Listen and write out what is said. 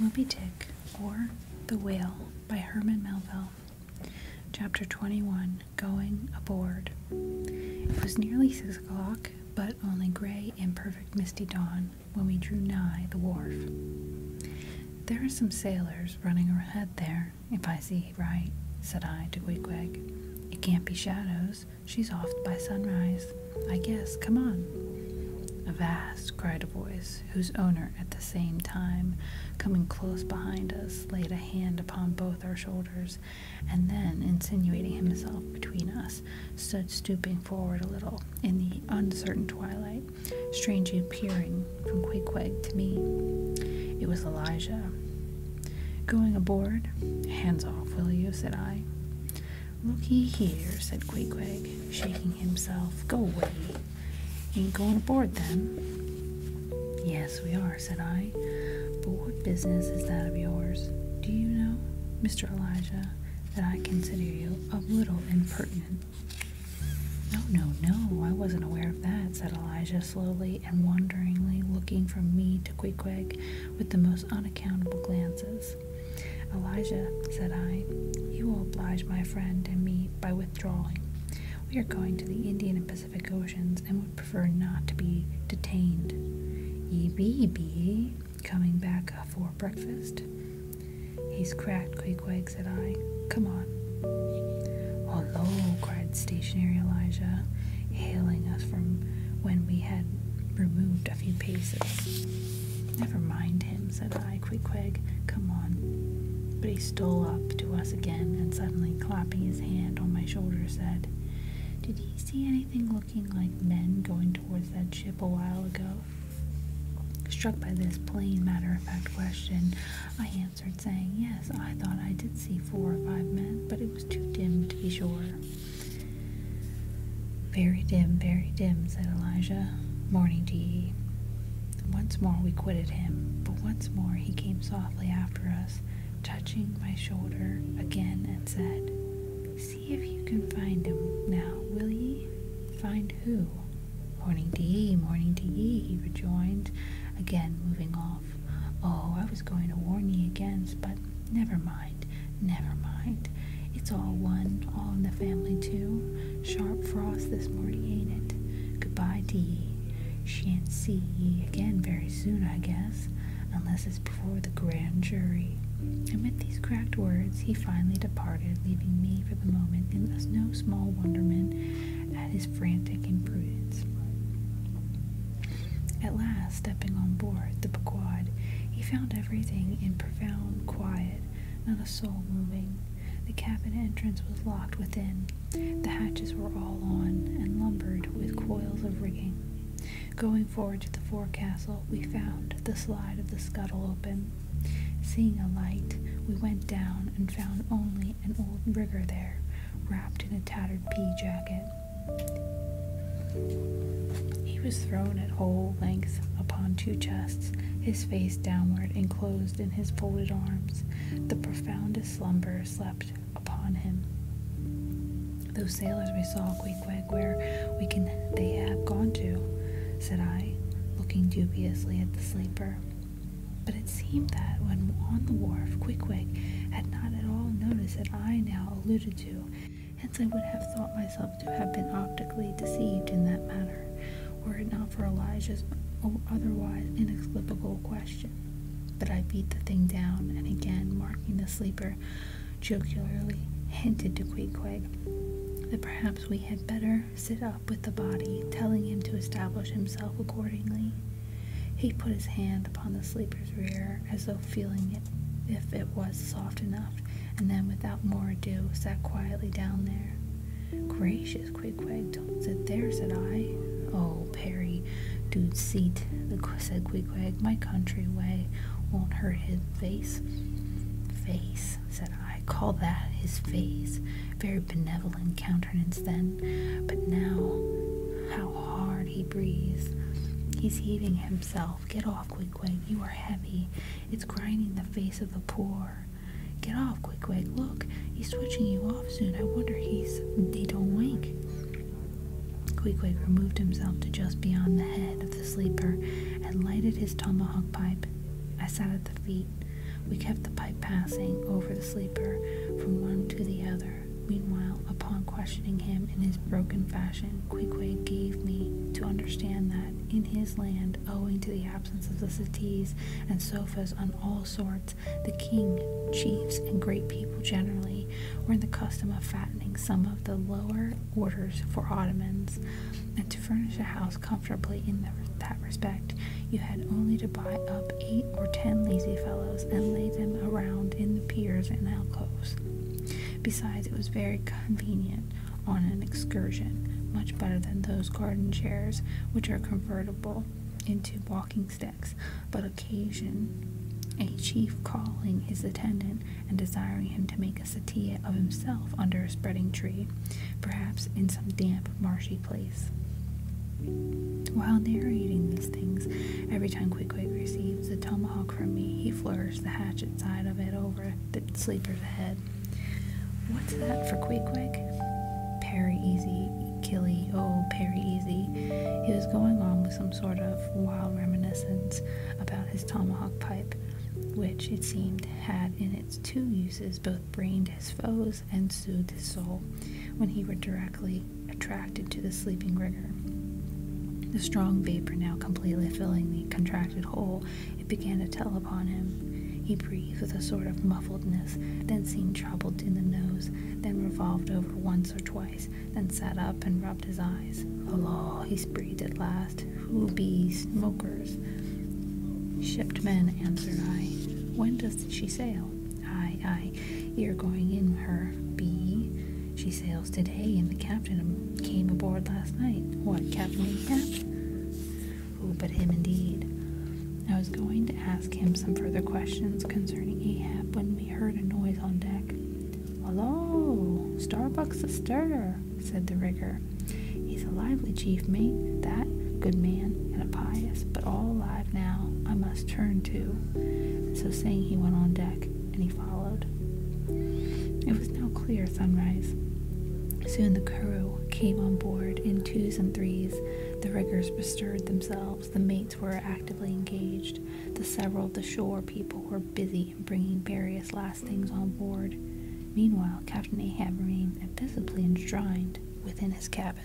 Moby-Dick, or The Whale, by Herman Melville. Chapter 21, Going Aboard. It was nearly 6 o'clock, but only gray, imperfect, misty dawn when we drew nigh the wharf. "There are some sailors running ahead there, if I see right," said I to Queequeg. "It can't be shadows. She's off by sunrise, I guess. Come on." "Avast!" cried a voice, whose owner, at the same time, coming close behind us, laid a hand upon both our shoulders, and then, insinuating himself between us, stood stooping forward a little in the uncertain twilight, strangely peering from Queequeg to me. It was Elijah. "Going aboard? Hands off, will you?" said I. "Look ye here," said Queequeg, shaking himself. "Go away. Ain't going aboard, then?" "Yes, we are," said I. "But what business is that of yours? Do you know, Mr. Elijah, that I consider you a little impertinent?" No, I wasn't aware of that," said Elijah slowly and wonderingly, looking from me to Queequeg with the most unaccountable glances. "Elijah," said I, "you will oblige my friend and me by withdrawing. We are going to the Indian and Pacific Oceans, and would prefer not to be detained." Ye be coming back afore breakfast?" "He's cracked, Queequeg," said I. "Come on." "Hullo!" cried stationary Elijah, hailing us from when we had removed a few paces. "Never mind him," said I. "Queequeg, come on." But he stole up to us again, and suddenly clapping his hand on my shoulder said, "Did ye see anything looking like men going towards that ship a while ago?" Struck by this plain matter-of-fact question, I answered, saying, "Yes, I thought I did see 4 or 5 men, but it was too dim to be sure." Very dim," said Elijah. "Morning to ye." Once more we quitted him, but once more he came softly after us, touching my shoulder again, and said, "See if you can find him now, will ye?" "Find who?" Morning to ye," he rejoined, again moving off. "Oh, I was going to warn ye against, but never mind. It's all one, all in the family too. Sharp frost this morning, ain't it? Goodbye to ye. Shan't see ye again very soon, I guess, unless it's before the grand jury." And with these cracked words, he finally departed, leaving me for the moment in no small wonderment at his frantic imprudence. At last, stepping on board the Pequod, he found everything in profound quiet, not a soul moving. The cabin entrance was locked within. The hatches were all on, and lumbered with coils of rigging. Going forward to the forecastle, we found the slide of the scuttle open. Seeing a light, we went down and found only an old rigger there, wrapped in a tattered pea jacket. He was thrown at whole length upon 2 chests, his face downward, enclosed in his folded arms. The profoundest slumber slept upon him. "Those sailors we saw, Queequeg, where can they have gone to?" said I, looking dubiously at the sleeper. But it seemed that, when on the wharf, Queequeg had not at all noticed that I now alluded to, hence I would have thought myself to have been optically deceived in that matter, were it not for Elijah's otherwise inexplicable question. But I beat the thing down, and again, marking the sleeper, jocularly hinted to Queequeg that perhaps we had better sit up with the body, telling him to establish himself accordingly. He put his hand upon the sleeper's rear, as though feeling it, if it was soft enough, and then, without more ado, sat quietly down there. "Gracious, Queequeg, don't sit there," said I. "Oh, Perry, dude's seat," said Queequeg. "My country way won't hurt his face." "Face," said I. "Call that his face. Very benevolent countenance then. But now, how hard he breathes. He's heaving himself. Get off, Queequeg. You are heavy. It's grinding the face of the poor. Get off, Queequeg. Look, he's switching you off soon. I wonder he don't wink." Queequeg removed himself to just beyond the head of the sleeper and lighted his tomahawk pipe. I sat at the feet, We kept the pipe passing over the sleeper from one to the other. Meanwhile, upon questioning him in his broken fashion, Queequeg gave me to understand that in his land, owing to the absence of the settees and sofas on all sorts, the king, chiefs, and great people generally were in the custom of fattening some of the lower orders for ottomans, and to furnish a house comfortably in that respect, you had only to buy up 8 or 10 lazy fellows and lay them around in the piers and alcoves. Besides, it was very convenient on an excursion, much better than those garden chairs which are convertible into walking sticks, but occasion a chief calling his attendant and desiring him to make a settee of himself under a spreading tree, perhaps in some damp, marshy place. While narrating these things, every time Queequeg receives a tomahawk from me, he flourished the hatchet side of it over the sleeper's head. "What's that for Queequeg?" "Parry easy, Killy, oh, parry easy." He was going on with some sort of wild reminiscence about his tomahawk pipe, which, it seemed, had in its 2 uses both brained his foes and soothed his soul, when he were directly attracted to the sleeping rigger. The strong vapor now completely filling the contracted hole, it began to tell upon him. He breathed with a sort of muffledness, then seemed troubled in the nose, then revolved over once or twice, then sat up and rubbed his eyes. "Hullo," he breathed at last. "Who be smokers?" "Shipped men," answered I. "When does she sail?" Aye, you're going in her, be ye?" "She sails today, and the captain came aboard last night." "What, Captain Ahab?" "Who but him indeed?" I was going to ask him some further questions concerning Ahab when we heard a noise on deck. "Hullo, Starbuck's astir," said the rigger. "He's a lively chief mate, that, good man, and a pious, but all alive now, I must turn to." And so saying, he went on deck, and he followed. It was now clear sunrise. Soon the crew came on board in 2s and 3s. The riggers bestirred themselves, the mates were actively engaged, the several of the shore people were busy in bringing various last things on board. Meanwhile, Captain Ahab remained visibly enshrined within his cabin.